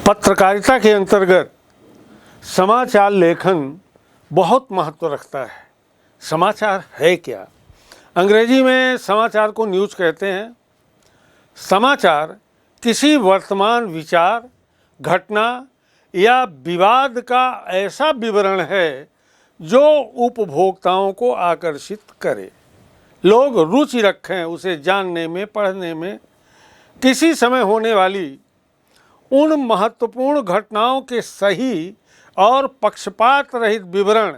पत्रकारिता के अंतर्गत समाचार लेखन बहुत महत्व रखता है। समाचार है क्या? अंग्रेजी में समाचार को न्यूज़ कहते हैं। समाचार किसी वर्तमान विचार, घटना या विवाद का ऐसा विवरण है जो उपभोक्ताओं को आकर्षित करे, लोग रुचि रखें उसे जानने में, पढ़ने में। किसी समय होने वाली उन महत्वपूर्ण घटनाओं के सही और पक्षपात रहित विवरण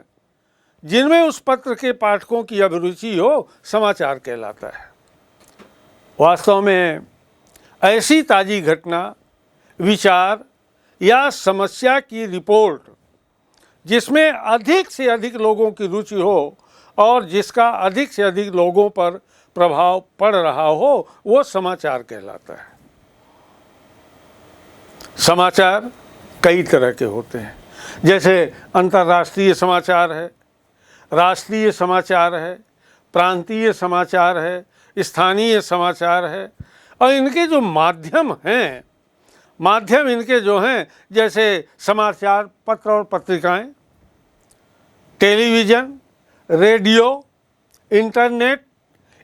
जिनमें उस पत्र के पाठकों की अभिरुचि हो, समाचार कहलाता है। वास्तव में ऐसी ताज़ी घटना, विचार या समस्या की रिपोर्ट जिसमें अधिक से अधिक लोगों की रुचि हो और जिसका अधिक से अधिक लोगों पर प्रभाव पड़ रहा हो, वो समाचार कहलाता है। समाचार कई तरह के होते हैं, जैसे अंतर्राष्ट्रीय समाचार है, राष्ट्रीय समाचार है, प्रांतीय समाचार है, स्थानीय समाचार है। और इनके जो माध्यम हैं, माध्यम इनके जो हैं, जैसे समाचार पत्र और पत्रिकाएं, टेलीविज़न, रेडियो, इंटरनेट,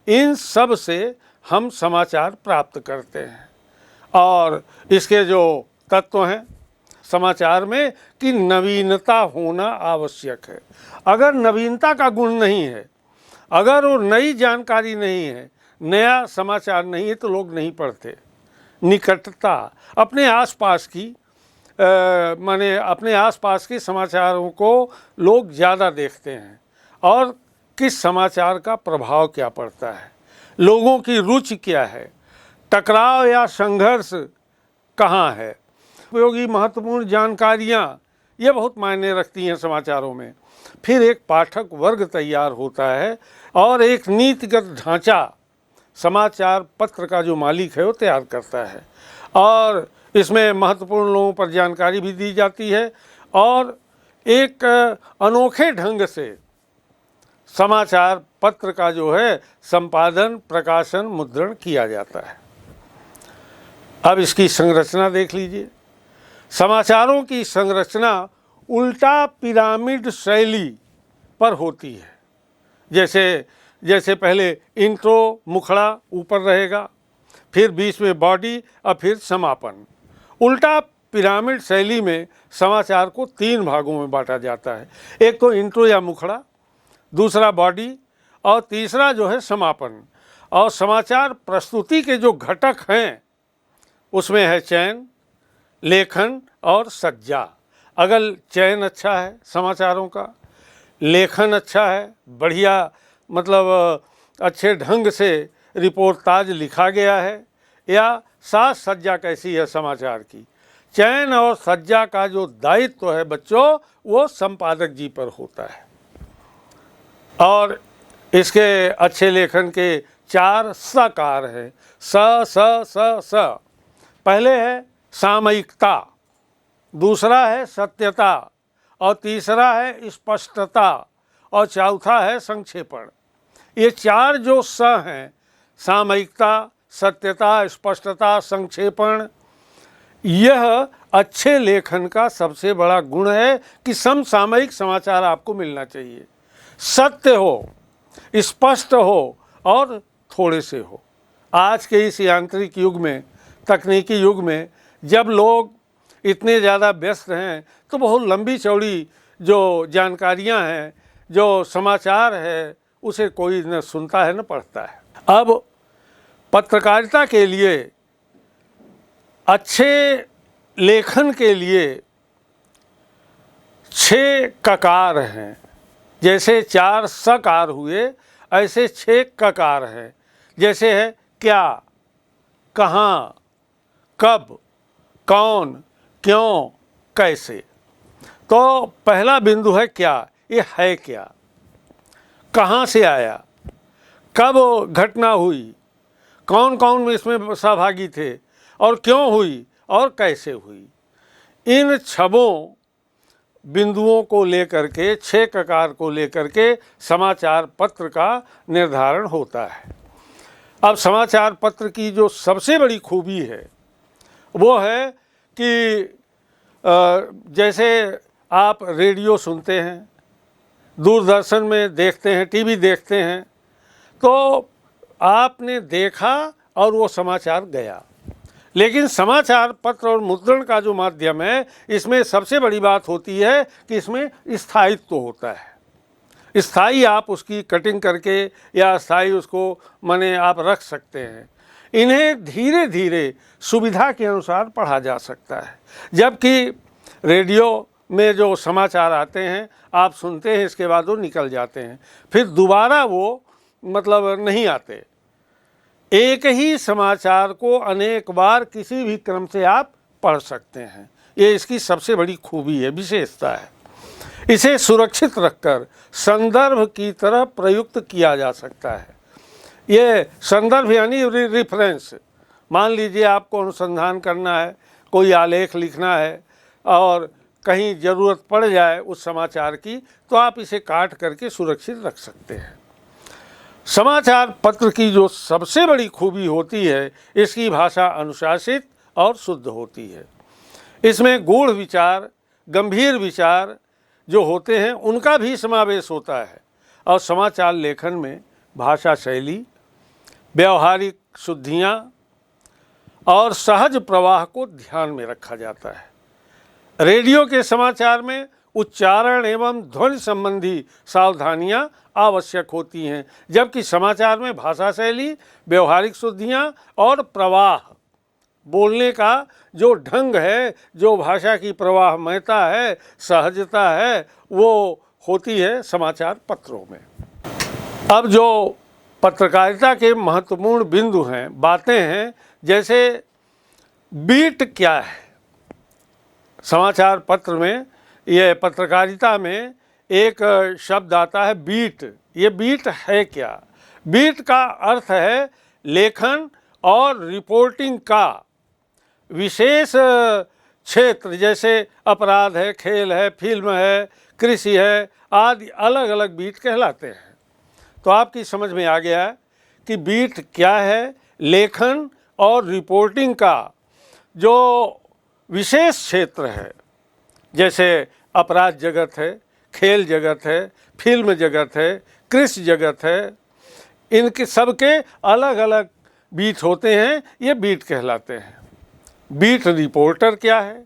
इन सब से हम समाचार प्राप्त करते हैं। और इसके जो तत्व हैं समाचार में कि नवीनता होना आवश्यक है। अगर नवीनता का गुण नहीं है, अगर वो नई जानकारी नहीं है, नया समाचार नहीं है, तो लोग नहीं पढ़ते। निकटता, अपने आसपास की माने अपने आसपास के समाचारों को लोग ज़्यादा देखते हैं और किस समाचार का प्रभाव क्या पड़ता है, लोगों की रुचि क्या है, टकराव या संघर्ष कहाँ है, उपयोगी महत्वपूर्ण जानकारियाँ, ये बहुत मायने रखती हैं समाचारों में। फिर एक पाठक वर्ग तैयार होता है और एक नीतिगत ढांचा समाचार पत्र का जो मालिक है वो तैयार करता है, और इसमें महत्वपूर्ण लोगों पर जानकारी भी दी जाती है और एक अनोखे ढंग से समाचार पत्र का जो है संपादन, प्रकाशन, मुद्रण किया जाता है। अब इसकी संरचना देख लीजिए। समाचारों की संरचना उल्टा पिरामिड शैली पर होती है। जैसे पहले इंट्रो, मुखड़ा ऊपर रहेगा, फिर बीच में बॉडी और फिर समापन। उल्टा पिरामिड शैली में समाचार को 3 भागों में बांटा जाता है। एक तो इंट्रो या मुखड़ा, दूसरा बॉडी और तीसरा जो है समापन। और समाचार प्रस्तुति के जो घटक हैं उसमें है चयन, लेखन और सज्जा। अगर चयन अच्छा है समाचारों का, लेखन अच्छा है, बढ़िया मतलब अच्छे ढंग से रिपोर्टाज लिखा गया है, या साज सज्जा कैसी है समाचार की, चयन और सज्जा का जो दायित्व है बच्चों, वो संपादक जी पर होता है। और इसके अच्छे लेखन के 4 सकार हैं। स पहले है सामयिकता, दूसरा है सत्यता, और तीसरा है स्पष्टता, और चौथा है संक्षेपण। ये 4 जो स हैं, सामयिकता, सत्यता, स्पष्टता, संक्षेपण, यह अच्छे लेखन का सबसे बड़ा गुण है कि समसामयिक समाचार आपको मिलना चाहिए, सत्य हो, स्पष्ट हो और थोड़े से हो। आज के इस यांत्रिक युग में, तकनीकी युग में, जब लोग इतने ज़्यादा व्यस्त हैं, तो बहुत लंबी चौड़ी जो जानकारियां हैं, जो समाचार है, उसे कोई न सुनता है न पढ़ता है। अब पत्रकारिता के लिए, अच्छे लेखन के लिए 6 ककार हैं। जैसे 4 सकार हुए, ऐसे 6 ककार हैं। जैसे है क्या, कहाँ, कब, कौन, क्यों, कैसे। तो पहला बिंदु है क्या। ये है क्या, कहाँ से आया, कब घटना हुई, कौन कौन इसमें सहभागी थे, और क्यों हुई और कैसे हुई। इन 6 बिंदुओं को लेकर के, 6 ककार को लेकर के समाचार पत्र का निर्धारण होता है। अब समाचार पत्र की जो सबसे बड़ी खूबी है वो है कि जैसे आप रेडियो सुनते हैं, दूरदर्शन में देखते हैं, टीवी देखते हैं, तो आपने देखा और वो समाचार गया। लेकिन समाचार पत्र और मुद्रण का जो माध्यम है, इसमें सबसे बड़ी बात होती है कि इसमें स्थायित्व होता है। स्थायी आप उसकी कटिंग करके या स्थायी उसको माने आप रख सकते हैं। इन्हें धीरे धीरे सुविधा के अनुसार पढ़ा जा सकता है। जबकि रेडियो में जो समाचार आते हैं आप सुनते हैं, इसके बाद वो निकल जाते हैं, फिर दोबारा वो मतलब नहीं आते। एक ही समाचार को अनेक बार किसी भी क्रम से आप पढ़ सकते हैं। ये इसकी सबसे बड़ी खूबी है, विशेषता है। इसे सुरक्षित रखकर संदर्भ की तरह प्रयुक्त किया जा सकता है। ये संदर्भ यानी रिफरेंस। मान लीजिए आपको अनुसंधान करना है, कोई आलेख लिखना है और कहीं ज़रूरत पड़ जाए उस समाचार की, तो आप इसे काट करके सुरक्षित रख सकते हैं। समाचार पत्र की जो सबसे बड़ी खूबी होती है, इसकी भाषा अनुशासित और शुद्ध होती है। इसमें गूढ़ विचार, गंभीर विचार जो होते हैं उनका भी समावेश होता है। और समाचार लेखन में भाषा शैली, व्यवहारिक शुद्धियाँ और सहज प्रवाह को ध्यान में रखा जाता है। रेडियो के समाचार में उच्चारण एवं ध्वनि संबंधी सावधानियां आवश्यक होती हैं, जबकि समाचार में भाषा शैली, व्यवहारिक शुद्धियां और प्रवाह, बोलने का जो ढंग है, जो भाषा की प्रवाहमयता है, सहजता है, वो होती है समाचार पत्रों में। अब जो पत्रकारिता के महत्वपूर्ण बिंदु हैं, बातें हैं, जैसे बीट क्या है। समाचार पत्र में, ये पत्रकारिता में एक शब्द आता है बीट। ये बीट है क्या? बीट का अर्थ है लेखन और रिपोर्टिंग का विशेष क्षेत्र, जैसे अपराध है, खेल है, फिल्म है, कृषि है आदि अलग अलग बीट कहलाते हैं। तो आपकी समझ में आ गया कि बीट क्या है। लेखन और रिपोर्टिंग का जो विशेष क्षेत्र है, जैसे अपराध जगत है, खेल जगत है, फिल्म जगत है, कृषि जगत है, इनके सबके अलग अलग बीट होते हैं, ये बीट कहलाते हैं। बीट रिपोर्टर क्या है?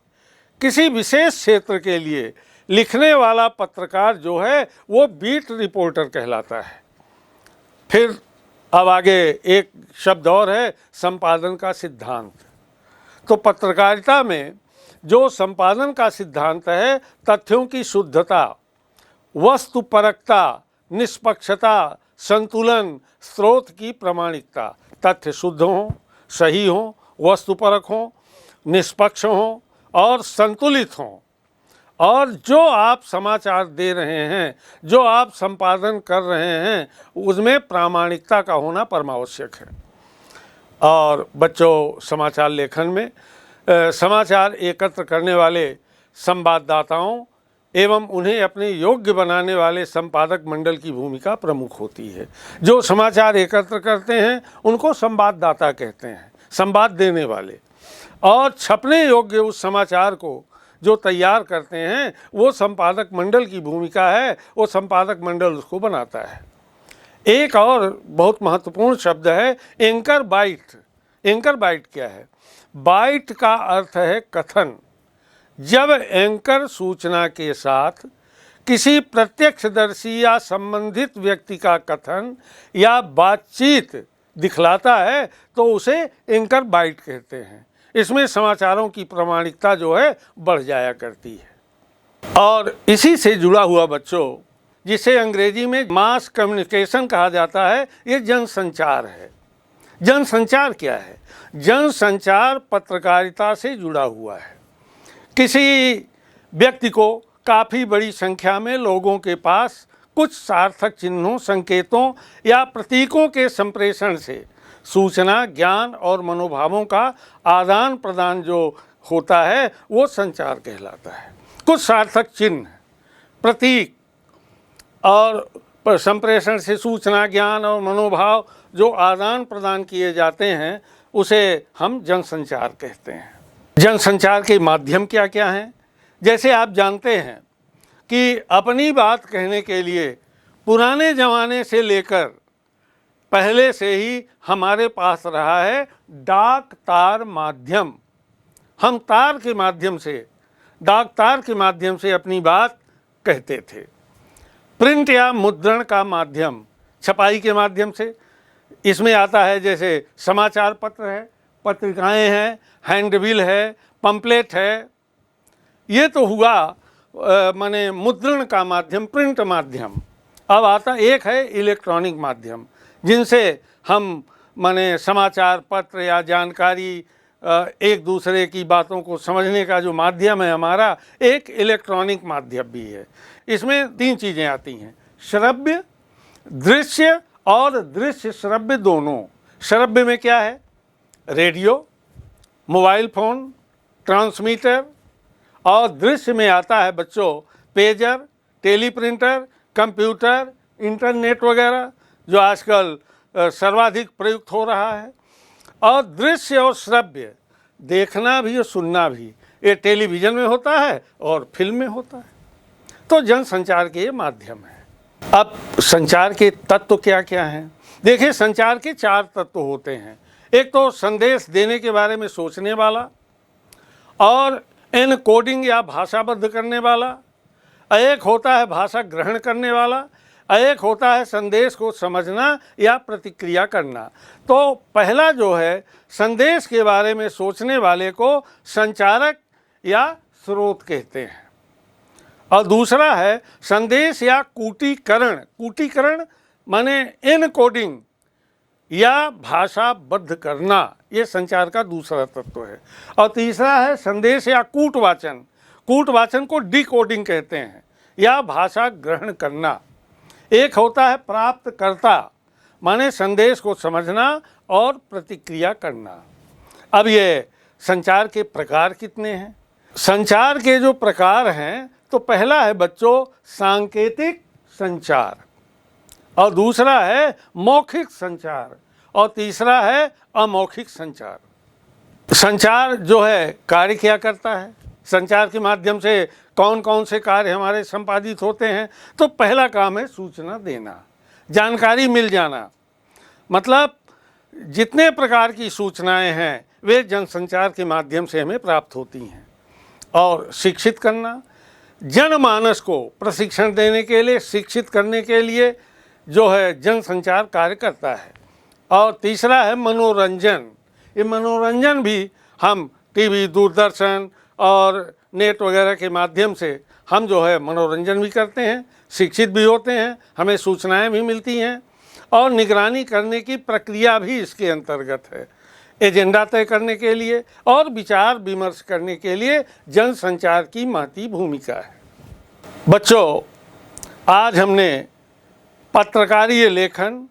किसी विशेष क्षेत्र के लिए लिखने वाला पत्रकार जो है वो बीट रिपोर्टर कहलाता है। फिर अब आगे एक शब्द और है, संपादन का सिद्धांत। तो पत्रकारिता में जो संपादन का सिद्धांत है, तथ्यों की शुद्धता, वस्तुपरकता, निष्पक्षता, संतुलन, स्रोत की प्रामाणिकता, तथ्य शुद्ध हों, सही हों, वस्तुपरक हों, निष्पक्ष हों और संतुलित हों। और जो आप समाचार दे रहे हैं, जो आप संपादन कर रहे हैं, उसमें प्रामाणिकता का होना परमावश्यक है। और बच्चों, समाचार लेखन में समाचार एकत्र करने वाले संवाददाताओं एवं उन्हें अपने योग्य बनाने वाले संपादक मंडल की भूमिका प्रमुख होती है। जो समाचार एकत्र करते हैं उनको संवाददाता कहते हैं, संवाद देने वाले। और छपने योग्य उस समाचार को जो तैयार करते हैं वो संपादक मंडल की भूमिका है, वो संपादक मंडल उसको बनाता है। एक और बहुत महत्वपूर्ण शब्द है एंकर बाइट। एंकर बाइट क्या है? बाइट का अर्थ है कथन। जब एंकर सूचना के साथ किसी प्रत्यक्षदर्शी या संबंधित व्यक्ति का कथन या बातचीत दिखलाता है तो उसे एंकर बाइट कहते हैं। इसमें समाचारों की प्रामाणिकता जो है बढ़ जाया करती है। और इसी से जुड़ा हुआ बच्चों, जिसे अंग्रेजी में मास कम्युनिकेशन कहा जाता है, ये जनसंचार है। जनसंचार क्या है? जनसंचार पत्रकारिता से जुड़ा हुआ है। किसी व्यक्ति को काफ़ी बड़ी संख्या में लोगों के पास कुछ सार्थक चिन्हों, संकेतों या प्रतीकों के संप्रेषण से सूचना, ज्ञान और मनोभावों का आदान प्रदान जो होता है वो संचार कहलाता है। कुछ सार्थक चिन्ह, प्रतीक और संप्रेषण से सूचना, ज्ञान और मनोभाव जो आदान प्रदान किए जाते हैं उसे हम जनसंचार कहते हैं। जनसंचार के माध्यम क्या क्या हैं? जैसे आप जानते हैं कि अपनी बात कहने के लिए पुराने ज़माने से लेकर पहले से ही हमारे पास रहा है डाक तार माध्यम। हम तार के माध्यम से, डाक तार के माध्यम से अपनी बात कहते थे। प्रिंट या मुद्रण का माध्यम, छपाई के माध्यम से, इसमें आता है जैसे समाचार पत्र है, पत्रिकाएं हैं, हैंडबिल है, पंपलेट है। ये तो हुआ माने मुद्रण का माध्यम, प्रिंट माध्यम। अब आता एक है इलेक्ट्रॉनिक माध्यम, जिनसे हम माने समाचार पत्र या जानकारी एक दूसरे की बातों को समझने का जो माध्यम है हमारा, एक इलेक्ट्रॉनिक माध्यम भी है। इसमें 3 चीज़ें आती हैं, श्रव्य, दृश्य और दृश्य श्रव्य दोनों। श्रव्य में क्या है? Radio, mobile phone, transmitter. और दृश्य में आता है बच्चों पेजर, टेलीप्रिंटर, कंप्यूटर, इंटरनेट वगैरह, जो आजकल सर्वाधिक प्रयुक्त हो रहा है। और दृश्य और श्रव्य, देखना भी और सुनना भी, ये टेलीविज़न में होता है और फिल्म में होता है। तो जनसंचार के ये माध्यम है। अब संचार के तत्व क्या क्या हैं? देखिए, संचार के 4 तत्व होते हैं। एक तो संदेश देने के बारे में सोचने वाला, और एनकोडिंग या भाषाबद्ध करने वाला, एक होता है भाषा ग्रहण करने वाला, एक होता है संदेश को समझना या प्रतिक्रिया करना। तो पहला जो है, संदेश के बारे में सोचने वाले को संचारक या स्रोत कहते हैं। और दूसरा है संदेश या कूटीकरण। कूटीकरण माने एनकोडिंग या भाषाबद्ध करना, ये संचार का दूसरा तत्व है। और तीसरा है संदेश या कूटवाचन। कूटवाचन को डिकोडिंग कहते हैं, या भाषा ग्रहण करना। एक होता है प्राप्तकर्ता, माने संदेश को समझना और प्रतिक्रिया करना। अब ये संचार के प्रकार कितने हैं? संचार के जो प्रकार हैं, तो पहला है बच्चों सांकेतिक संचार, और दूसरा है मौखिक संचार, और तीसरा है अमौखिक संचार। संचार जो है कार्य क्या करता है? संचार के माध्यम से कौन कौन से कार्य हमारे संपादित होते हैं? तो पहला काम है सूचना देना, जानकारी मिल जाना। मतलब जितने प्रकार की सूचनाएं हैं वे जनसंचार के माध्यम से हमें प्राप्त होती हैं। और शिक्षित करना, जनमानस को प्रशिक्षण देने के लिए, शिक्षित करने के लिए जो है जनसंचार कार्य करता है। और तीसरा है मनोरंजन। ये मनोरंजन भी हम टीवी, दूरदर्शन और नेट वगैरह के माध्यम से हम जो है मनोरंजन भी करते हैं, शिक्षित भी होते हैं, हमें सूचनाएं भी मिलती हैं, और निगरानी करने की प्रक्रिया भी इसके अंतर्गत है। एजेंडा तय करने के लिए और विचार विमर्श करने के लिए जनसंचार की महती भूमिका है। बच्चों, आज हमने पत्रकारीय लेखन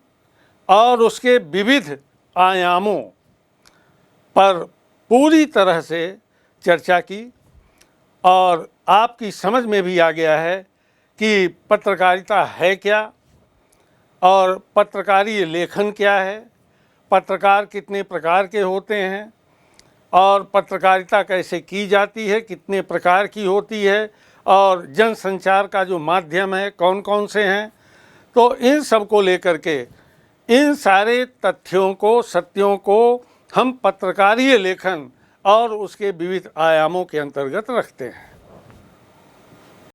और उसके विविध आयामों पर पूरी तरह से चर्चा की, और आपकी समझ में भी आ गया है कि पत्रकारिता है क्या, और पत्रकारीय लेखन क्या है, पत्रकार कितने प्रकार के होते हैं, और पत्रकारिता कैसे की जाती है, कितने प्रकार की होती है, और जनसंचार का जो माध्यम है कौन कौन से हैं। तो इन सब को लेकर के, इन सारे तथ्यों को, सत्यों को हम पत्रकारीय लेखन और उसके विविध आयामों के अंतर्गत रखते हैं।